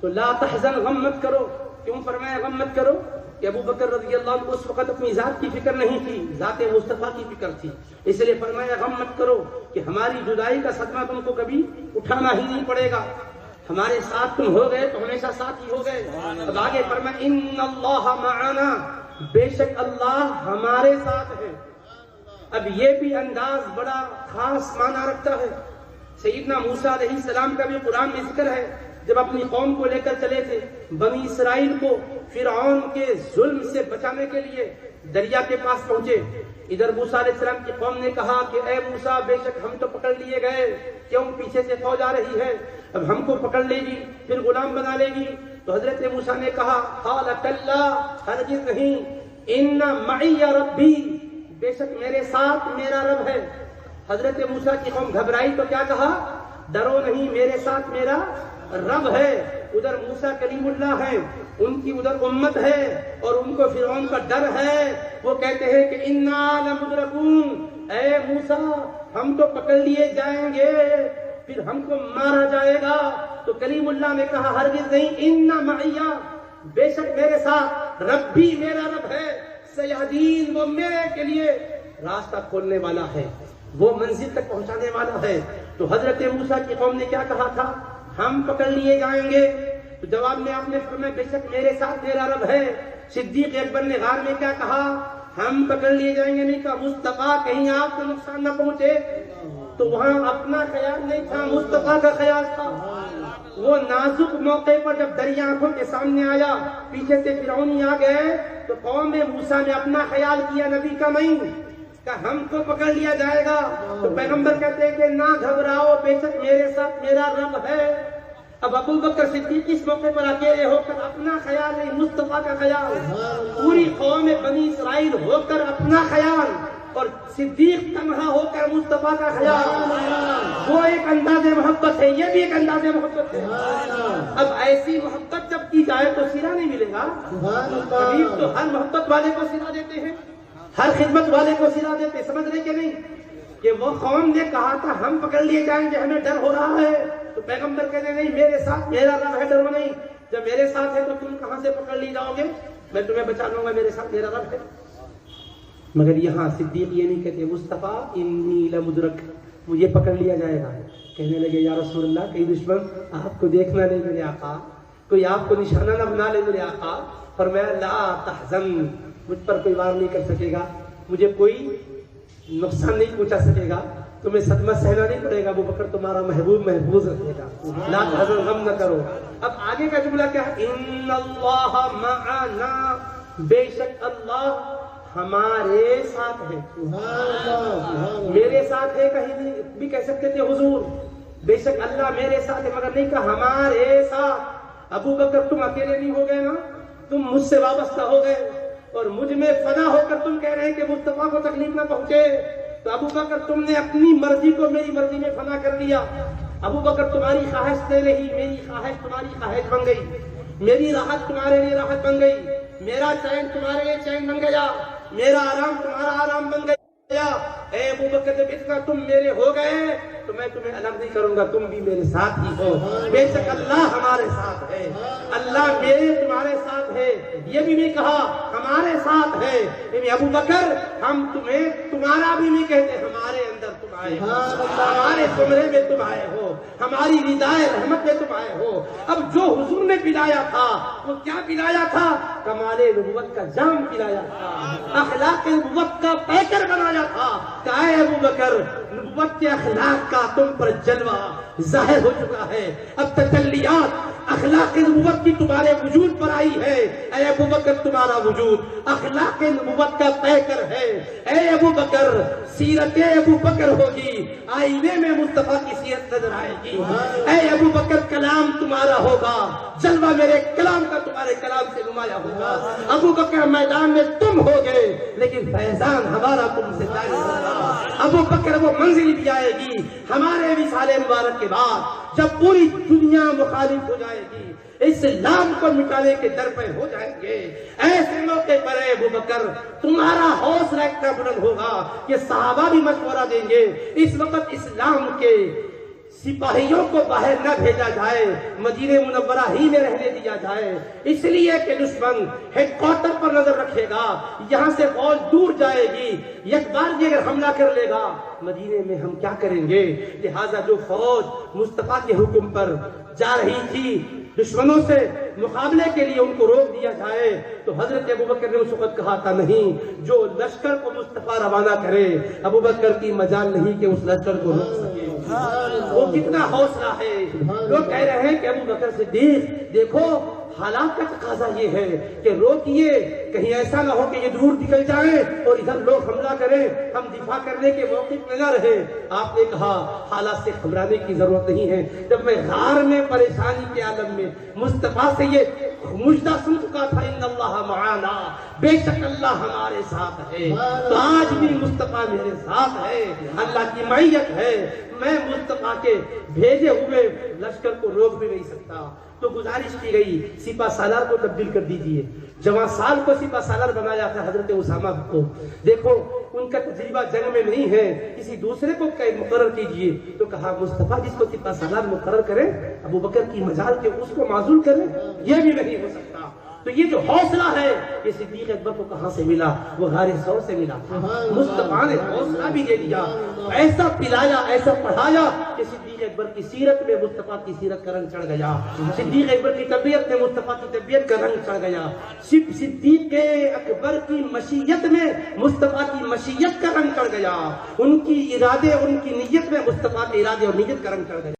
تو لا تحزن، غم مت کرو. کیوں فرمایا غم مت کرو؟ کہ ابو بکر رضی اللہ عنہ اس وقت اپنی ذات کی فکر نہیں تھی، ذات مصطفیٰ کی فکر تھی. اس لیے فرمایا غم مت کرو کہ ہماری جدائی کا صدمہ تم کو کبھی اٹھانا ہی نہیں پڑے گا. ہمارے ساتھ تم ہو گئے تو ہمیشہ ساتھ ہی ہو گئے. اب آگے فرمایا ان اللہ معنا، بے شک اللہ ہمارے ساتھ ہے. اب یہ بھی انداز بڑا خاص معنی رکھتا ہے. سیدنا موسیٰ علیہ السلام کا بھی قرآن میں ذکر ہے. جب اپنی قوم کو لے کر چلے تھے، بنی اسرائیل کو فرعون کے ظلم سے بچانے کے لیے دریا کے پاس پہنچے. ادھر موسیٰ علیہ السلام کی قوم نے کہا کہ اے موسیٰ بے شک ہم تو پکڑ لیے گئے، کیوں پیچھے سے فوج آ رہی ہے، اب ہم کو پکڑ لے گی پھر غلام بنا لے گی. تو حضرت موسیٰ نے کہا قال کلا، ہرگز نہیں، ان معی ربی، بے شک میرے ساتھ میرا رب ہے. حضرت موسیٰ کی قوم گھبرائی تو کیا کہا؟ ڈرو نہیں، میرے ساتھ میرا رب ہے. ادھر موسیٰ کلیم اللہ ہیں، ان کی ادھر امت ہے اور ان کو فرعون کا ڈر ہے. وہ کہتے ہیں کہ انا لمدرکون، اے موسیٰ ہم تو پکڑ لیے جائیں گے، پھر ہم کو مارا جائے گا. تو کلیم اللہ نے کہا ہرگز نہیں، انا معیہ، بے شک میرے ساتھ ربی، میرا رب ہے، سیہدین، وہ میرے کے لیے راستہ کھولنے والا ہے، وہ منزل تک پہنچانے والا ہے. تو حضرت موسیٰ کی قوم نے کیا کہا تھا؟ ہم پکڑ لیے جائیں گے. تو جواب میں آپ نے فرمایا بے شک میرے ساتھ میرا رب ہے. صدیق اکبر نے غار میں کیا کہا؟ ہم پکڑ لیے جائیں گے. نہیں کہا مصطفیٰ کہیں آپ کو نقصان نہ پہنچے. تو وہاں اپنا خیال نہیں تھا، مصطفیٰ کا خیال تھا. وہ نازک موقع پر جب دریا آنکھوں کے سامنے آیا، پیچھے سے فرعونی آ گئے، تو قوم موسیٰ نے اپنا خیال کیا، نبی کا نہیں، کہ ہم کو پکڑ لیا جائے گا. تو پیغمبر کہتے ہیں کہ نہ گھبراؤ، بے شک میرے ساتھ میرا رب ہے. اب ابو بکر صدیق اس موقع پر اکیلے ہو کر اپنا خیال نہیں، مصطفیٰ کا خیال، پوری قوم بنی اسرائیل ہو کر اپنا خیال، اور صدیق تنہا ہو کر مصطفیٰ کا خیال. وہ ایک انداز محبت ہے، یہ بھی ایک انداز محبت ہے. اب ایسی محبت جب کی جائے تو سرا نہیں ملے گا. حبیب تو ہر محبت والے کو سرا دیتے ہیں، ہر خدمت والے کو سلا دیتے. سمجھ رہے کہ نہیں؟ کہ وہ قوم نے کہا تھا ہم پکڑ لیے جائیں گے، ہمیں ڈر ہو رہا ہے. تو پیغمبر کہتے نہیں، میرے ساتھ میرا رب ہے، ڈرو نہیں. جب میرے ساتھ ہے تو تم کہاں سے پکڑ لی جاؤ گے؟ میں تمہیں بچا لوں گا، میرے ساتھ میرا رب ہے. مگر یہاں صدیق یہ نہیں کہتے مصطفیٰ انی لمدرک، مجھے پکڑ لیا جائے گا. کہنے لگے یا رسول اللہ کئی دشمن آپ کو دیکھنا نہیں میرے آقا، کوئی آپ کو نشانہ نہ بنا لے میرے آقا. فرمایا لا تحزن، مجھ پر کوئی وار نہیں کر سکے گا، مجھے کوئی نقصان نہیں پہنچا سکے گا، تمہیں صدمہ سہنا نہیں پڑے گا. ابو بکر تمہارا محبوب محفوظ رکھے گا، لا تحزن، غم نہ کرو. اب آگے کا جملہ کیا ہے؟ ان اللہ معنا، بے شک اللہ ہمارے ساتھ ہے. میرے ساتھ ہے کہیں بھی کہہ سکتے تھے حضور، بے شک اللہ میرے ساتھ ہے، مگر نہیں کہا ہمارے ساتھ. ابو بکر تم اکیلے نہیں ہو گئے نا، تم مجھ سے وابستہ ہو گئے اور مجھ میں فنا ہو کر تم کہہ رہے ہیں کہ مصطفیٰ کو تکلیف نہ پہنچے. تو ابو بکر تم نے اپنی مرضی کو میری مرضی میں فنا کر دیا. ابو بکر تمہاری خواہش سے نہیں، میری خواہش تمہاری خواہش بن گئی، میری راحت تمہارے لیے راحت بن گئی، میرا چین تمہارے لیے چین بن گیا، میرا آرام تمہارا آرام بن گیا. اے ابو بکر جب اتنا تم میرے ہو گئے تو میں تمہیں الگ نہیں کروں گا، تم بھی میرے ساتھ ہی ہو. بے شک اللہ ہمارے ساتھ ہے، اللہ میرے تمہارے ساتھ ہے. یہ بھی نہیں کہا ہمارے ساتھ ہے. یعنی ابو بکر ہم تمہیں تمہارا بھی نہیں کہتے، ہمارے اندر تم آئے ہو، ہمارے کمرے میں تم آئے ہو، ہماری ردائے رحمت میں تم آئے ہو. اب جو حضور نے پلایا تھا وہ کیا پلایا تھا؟ کمال نبوت کا جام پلایا تھا، اخلاق نبوت کا پیکر بنایا تھا. کہ اے ابو بکر نبوت کے اخلاق کا تم پر جلوہ ظاہر ہو چکا ہے، اب تجلیات اخلاق نبوت کی تمہارے وجود پر آئی ہے. اے ابو بکر تمہارا وجود اخلاق نبوت کا پیکر ہے. اے ابو بکر سیرت ابو بکر ہوگی، آئینے میں مصطفیٰ کی سیرت نظر آئے گی. اے ابو بکر کلام تمہارا ہوگا، جلوہ میرے کلام کا تمہارے کلام سے نمایاں ہوگا. ابو بکر میدان میں تم ہو گئے لیکن فیضان ہمارا تم سے جاری ہوگا. ابو بکر وہ منزل بھی آئے گی ہمارے وصال مبارک کے بعد جب پوری دنیا مخالف ہو جائے گی، اسلام کو مٹانے کے در پہ ہو جائیں گے. ایسے موقع پر اے ابو بکر تمہارا حوصلہ اتنا بلند ہوگا کہ صحابہ بھی مشورہ دیں گے. اس وقت اسلام کے سپاہیوں کو باہر نہ بھیجا جائے، مدینہ منورہ ہی میں رہنے دیا جائے، اس لیے کہ دشمن ہیڈ کوارٹر پر نظر رکھے گا، یہاں سے فوج دور جائے گی، ایک بار بھی اگر حملہ کر لے گا مدینے میں ہم کیا کریں گے؟ لہٰذا جو فوج مصطفیٰ کے حکم پر جا رہی تھی دشمنوں سے مقابلے کے لیے ان کو روک دیا جائے، تو حضرت ابوبکر نے اس وقت کہا تھا نہیں، جو لشکر کو مصطفیٰ روانہ کرے ابوبکر کی مجال نہیں کہ اس لشکر کو روک سکے۔ وہ کتنا حوصلہ ہے۔ لوگ کہہ رہے ہیں کہ ابوبکر صدیق دیکھو حالات کا تقاضا یہ ہے کہ روکیے، کہیں ایسا نہ ہو کہ یہ دور نکل جائیں اور ادھر لوگ حملہ کریں، ہم دفاع کرنے کے موقف میں نہ رہے۔ آپ نے کہا حالات سے گھبرانے کی ضرورت نہیں ہے۔ جب میں غار میں پریشانی کے عالم میں مصطفیٰ سے یہ مجدہ سن چکا تھا ان اللہ معانا، بے شک اللہ ہمارے ساتھ ہے، تو آج بھی مصطفیٰ میرے ساتھ ہے، اللہ کی معیت ہے، میں مصطفیٰ کے بھیجے ہوئے لشکر کو روک بھی نہیں سکتا۔ تو گزارش کی گئی سپہ سالار کو تبدیل کر دیجئے۔ جوان سال کو سپہ سالار بنایا تھا حضرت اسامہ کو، دیکھو ان کا تجربہ جنگ میں نہیں ہے، کسی دوسرے کو مقرر کیجئے۔ تو کہا مصطفیٰ جس کو سپہ سالار مقرر کرے ابوبکر کی مجال کے اس کو معزول کرے، یہ بھی نہیں ہو سکتا۔ تو یہ جو حوصلہ ہے یہ صدیق اکبر کو کہاں سے ملا؟ وہ غار ثور سے ملا۔ مصطفیٰ نے حوصلہ بھی دے دیا، ایسا پلایا، ایسا پڑھایا کہ صدیق اکبر کی سیرت میں مصطفیٰ کی سیرت کا رنگ چڑھ گیا، صدیق اکبر کی طبیعت میں مصطفیٰ کی طبیعت کا رنگ چڑھ گیا، صدیق اکبر کی مشیت میں مصطفیٰ کی مشیت کا رنگ چڑھ گیا، ان کی ارادے، ان کی نیت میں مصطفیٰ کے ارادے اور نیت کا رنگ چڑھ گیا۔